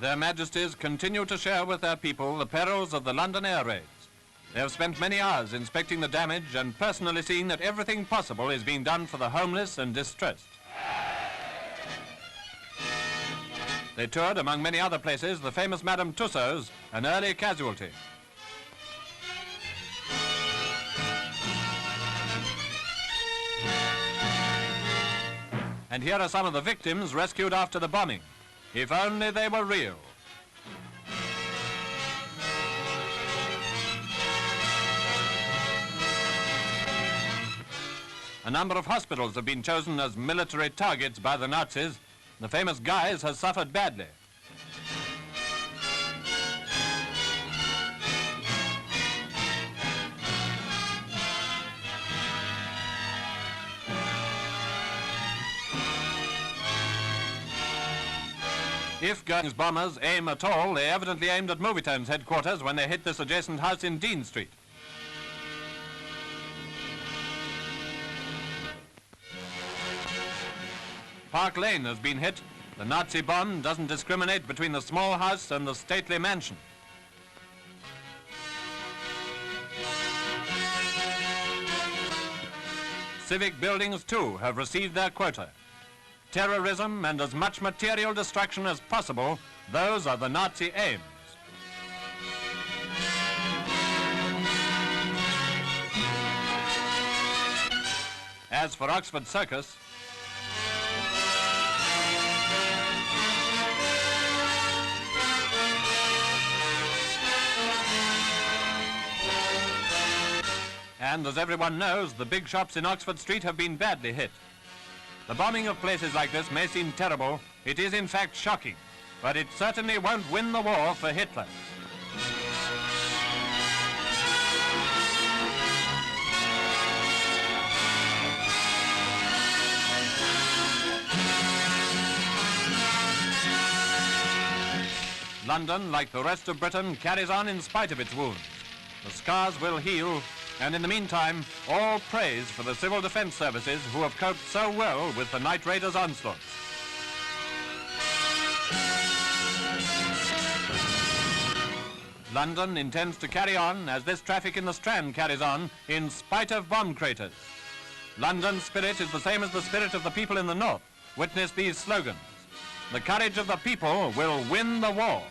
Their Majesties continue to share with their people the perils of the London air raids. They have spent many hours inspecting the damage and personally seeing that everything possible is being done for the homeless and distressed. They toured, among many other places, the famous Madame Tussauds, an early casualty. And here are some of the victims rescued after the bombing. If only they were real. A number of hospitals have been chosen as military targets by the Nazis. The famous Guy's has suffered badly. If Goering's bombers aim at all, they evidently aimed at Movietone's headquarters when they hit this adjacent house in Dean Street. Park Lane has been hit. The Nazi bomb doesn't discriminate between the small house and the stately mansion. Civic buildings, too, have received their quota. Terrorism and as much material destruction as possible, those are the Nazi aims. As for Oxford Circus, and as everyone knows, the big shops in Oxford Street have been badly hit. The bombing of places like this may seem terrible. It is in fact shocking, but it certainly won't win the war for Hitler. London, like the rest of Britain, carries on in spite of its wounds. The scars will heal, and in the meantime, all praise for the Civil Defence Services who have coped so well with the night raiders' onslaughts. London intends to carry on as this traffic in the Strand carries on, in spite of bomb craters. London's spirit is the same as the spirit of the people in the north. Witness these slogans. The courage of the people will win the war.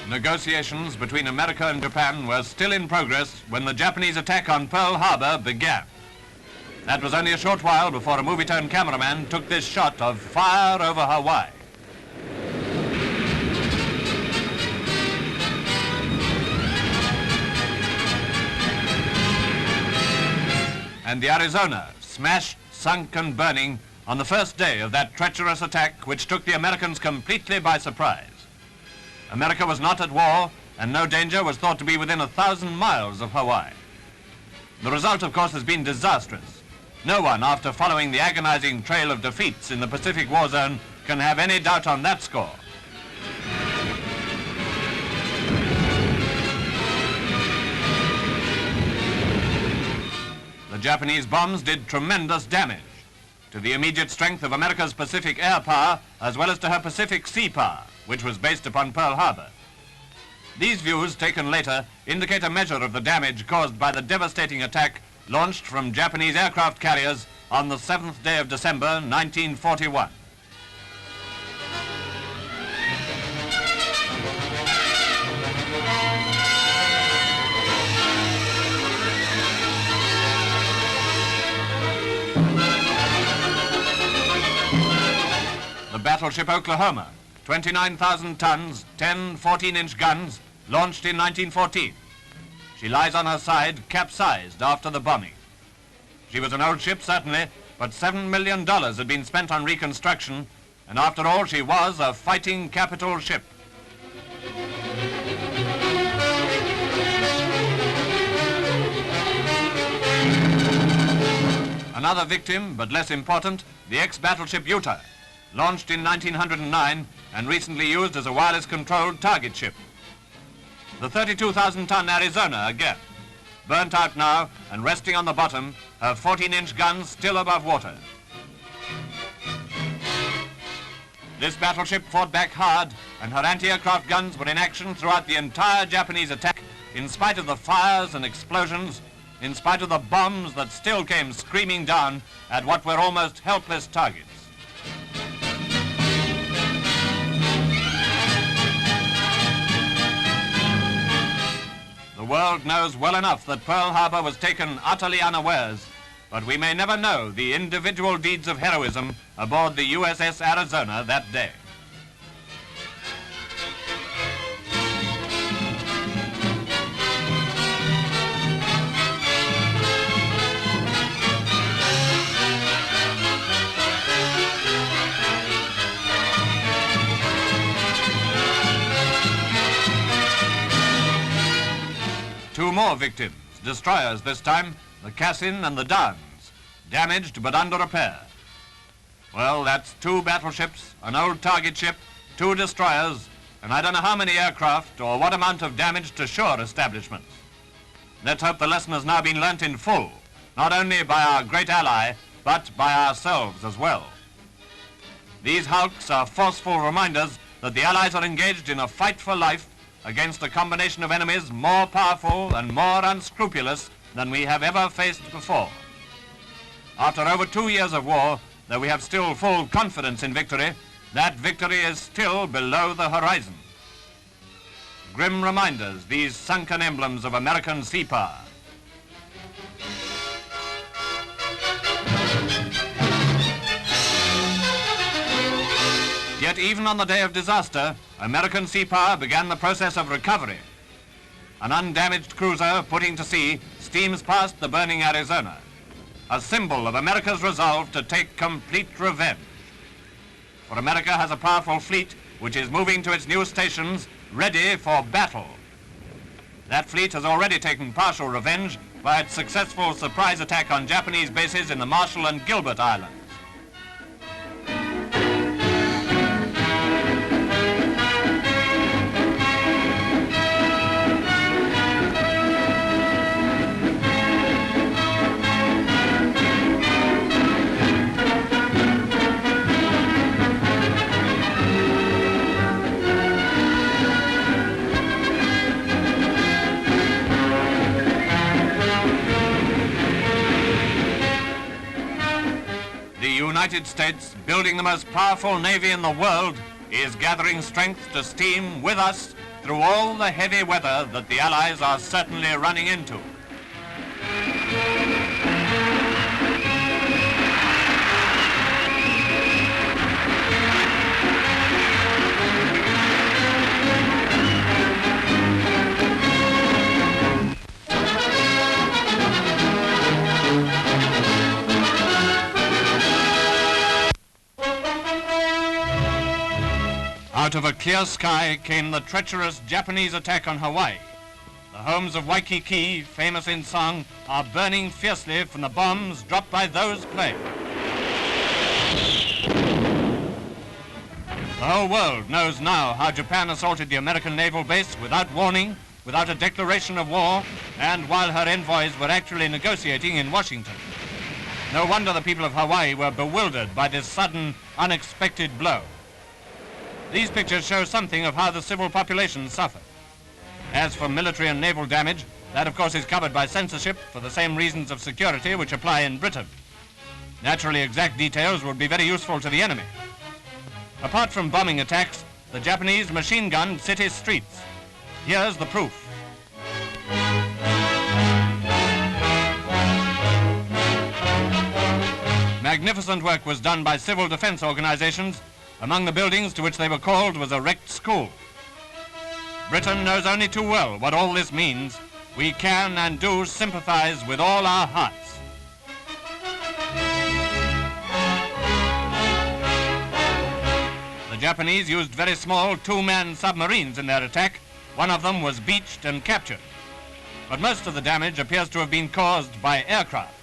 Negotiations between America and Japan were still in progress when the Japanese attack on Pearl Harbor began. That was only a short while before a Movietone cameraman took this shot of fire over Hawaii. And the Arizona, smashed, sunk and burning on the first day of that treacherous attack which took the Americans completely by surprise. America was not at war, and no danger was thought to be within 1,000 miles of Hawaii. The result, of course, has been disastrous. No one, after following the agonizing trail of defeats in the Pacific war zone, can have any doubt on that score. The Japanese bombs did tremendous damage to the immediate strength of America's Pacific air power, as well as to her Pacific sea power, which was based upon Pearl Harbor. These views, taken later, indicate a measure of the damage caused by the devastating attack launched from Japanese aircraft carriers on the 7th day of December, 1941. The battleship Oklahoma, 29,000 tons, 10 14-inch guns, launched in 1914. She lies on her side, capsized after the bombing. She was an old ship, certainly, but $7 million had been spent on reconstruction, and after all, she was a fighting capital ship. Another victim, but less important, the ex-battleship Utah, launched in 1909 and recently used as a wireless-controlled target ship. The 32,000-ton Arizona again, burnt out now and resting on the bottom, her 14-inch guns still above water. This battleship fought back hard, and her anti-aircraft guns were in action throughout the entire Japanese attack, in spite of the fires and explosions, in spite of the bombs that still came screaming down at what were almost helpless targets. The world knows well enough that Pearl Harbor was taken utterly unawares, but we may never know the individual deeds of heroism aboard the USS Arizona that day. Two more victims, destroyers this time, the Cassin and the Downs, damaged but under repair. Well, that's two battleships, an old target ship, two destroyers, and I don't know how many aircraft or what amount of damage to shore establishments. Let's hope the lesson has now been learnt in full, not only by our great ally, but by ourselves as well. These hulks are forceful reminders that the Allies are engaged in a fight for life against a combination of enemies more powerful and more unscrupulous than we have ever faced before. After over 2 years of war, though we have still full confidence in victory, that victory is still below the horizon. Grim reminders, these sunken emblems of American sea power. Yet even on the day of disaster, American sea power began the process of recovery. An undamaged cruiser putting to sea steams past the burning Arizona, a symbol of America's resolve to take complete revenge. For America has a powerful fleet which is moving to its new stations, ready for battle. That fleet has already taken partial revenge by its successful surprise attack on Japanese bases in the Marshall and Gilbert Islands. The United States, building the most powerful navy in the world, is gathering strength to steam with us through all the heavy weather that the Allies are certainly running into. Out of a clear sky came the treacherous Japanese attack on Hawaii. The homes of Waikiki, famous in song, are burning fiercely from the bombs dropped by those planes. The whole world knows now how Japan assaulted the American naval base without warning, without a declaration of war, and while her envoys were actually negotiating in Washington. No wonder the people of Hawaii were bewildered by this sudden, unexpected blow. These pictures show something of how the civil population suffered. As for military and naval damage, that of course is covered by censorship for the same reasons of security which apply in Britain. Naturally, exact details would be very useful to the enemy. Apart from bombing attacks, the Japanese machine-gunned city streets. Here's the proof. Magnificent work was done by civil defense organizations. Among the buildings to which they were called was a wrecked school. Britain knows only too well what all this means. We can and do sympathize with all our hearts. The Japanese used very small two-man submarines in their attack. One of them was beached and captured. But most of the damage appears to have been caused by aircraft.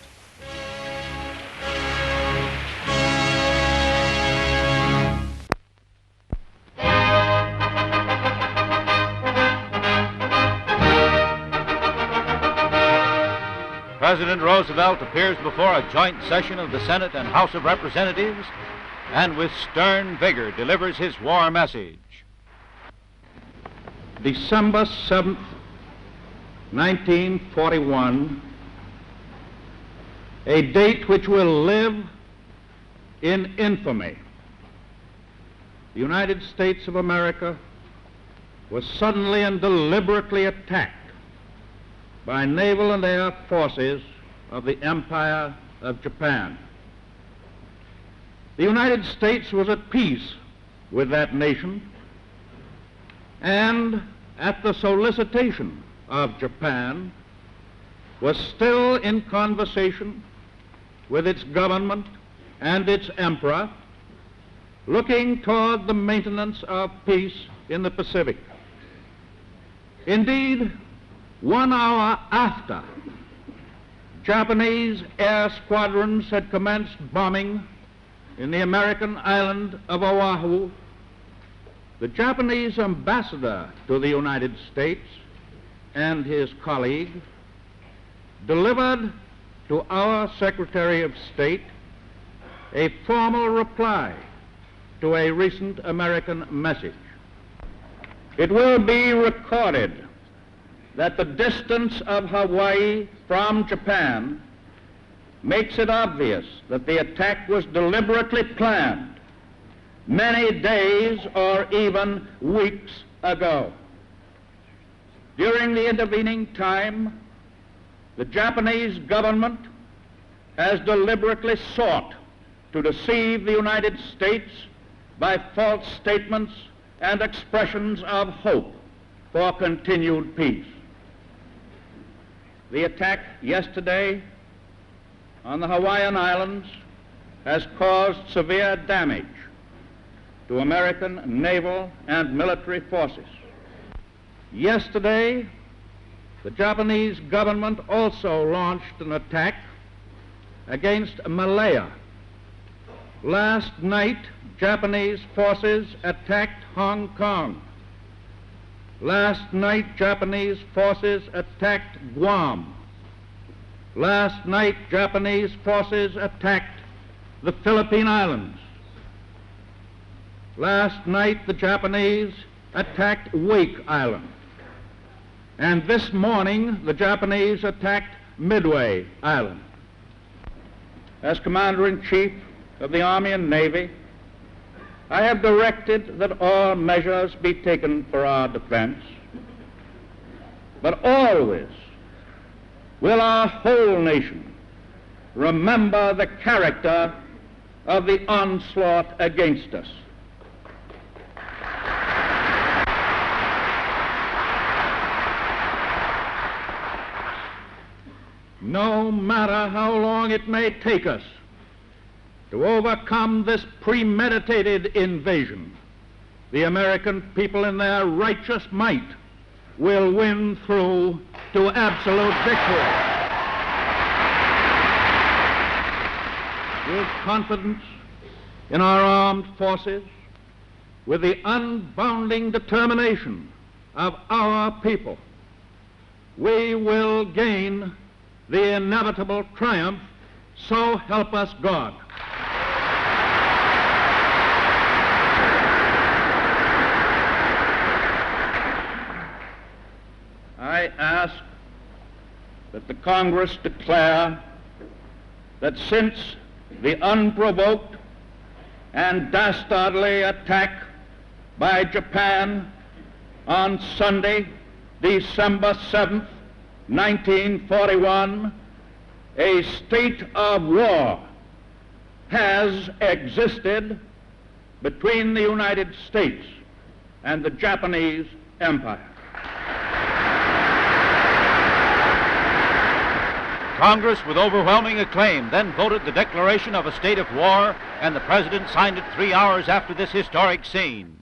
President Roosevelt appears before a joint session of the Senate and House of Representatives and with stern vigor delivers his war message. December 7th, 1941, a date which will live in infamy. The United States of America was suddenly and deliberately attacked by naval and air forces of the Empire of Japan. The United States was at peace with that nation, and at the solicitation of Japan was still in conversation with its government and its emperor, looking toward the maintenance of peace in the Pacific. Indeed, 1 hour after Japanese air squadrons had commenced bombing in the American island of Oahu, the Japanese ambassador to the United States and his colleague delivered to our Secretary of State a formal reply to a recent American message. It will be recorded that the distance of Hawaii from Japan makes it obvious that the attack was deliberately planned many days or even weeks ago. During the intervening time, the Japanese government has deliberately sought to deceive the United States by false statements and expressions of hope for continued peace. The attack yesterday on the Hawaiian Islands has caused severe damage to American naval and military forces. Yesterday, the Japanese government also launched an attack against Malaya. Last night, Japanese forces attacked Hong Kong. Last night, Japanese forces attacked Guam. Last night, Japanese forces attacked the Philippine Islands. Last night, the Japanese attacked Wake Island. And this morning, the Japanese attacked Midway Island. As Commander-in-Chief of the Army and Navy, I have directed that all measures be taken for our defense, but always will our whole nation remember the character of the onslaught against us. No matter how long it may take us to overcome this premeditated invasion, the American people in their righteous might will win through to absolute victory. With confidence in our armed forces, with the unbounding determination of our people, we will gain the inevitable triumph, so help us God. I ask that the Congress declare that since the unprovoked and dastardly attack by Japan on Sunday, December 7th, 1941, a state of war has existed between the United States and the Japanese Empire. Congress, with overwhelming acclaim, then voted the declaration of a state of war, and the President signed it 3 hours after this historic scene.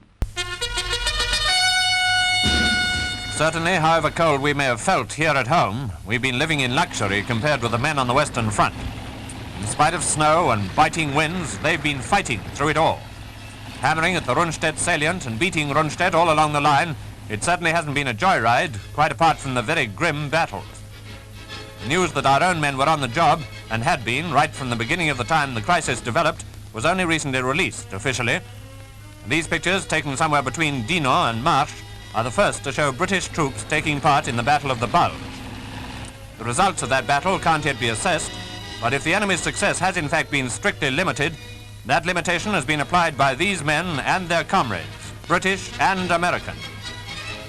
Certainly, however cold we may have felt here at home, we've been living in luxury compared with the men on the Western Front. In spite of snow and biting winds, they've been fighting through it all. Hammering at the Rundstedt salient and beating Rundstedt all along the line, it certainly hasn't been a joyride, quite apart from the very grim battles. News that our own men were on the job, and had been right from the beginning of the time the crisis developed, was only recently released officially. These pictures, taken somewhere between Dinant and Marche, are the first to show British troops taking part in the Battle of the Bulge. The results of that battle can't yet be assessed, but if the enemy's success has in fact been strictly limited, that limitation has been applied by these men and their comrades, British and American.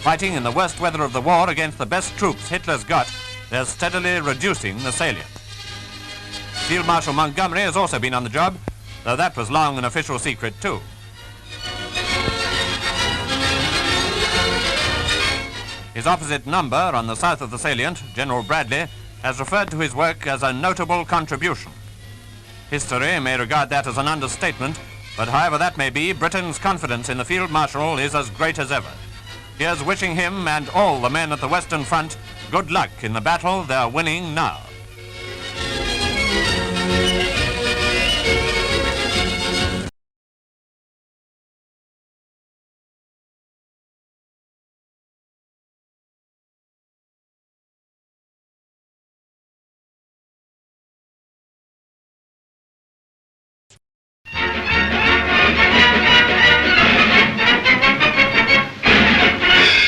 Fighting in the worst weather of the war against the best troops Hitler's got, they're steadily reducing the salient. Field Marshal Montgomery has also been on the job, though that was long an official secret too. His opposite number on the south of the salient, General Bradley, has referred to his work as a notable contribution. History may regard that as an understatement, but however that may be, Britain's confidence in the Field Marshal is as great as ever. Here's wishing him and all the men at the Western Front good luck in the battle they're winning now.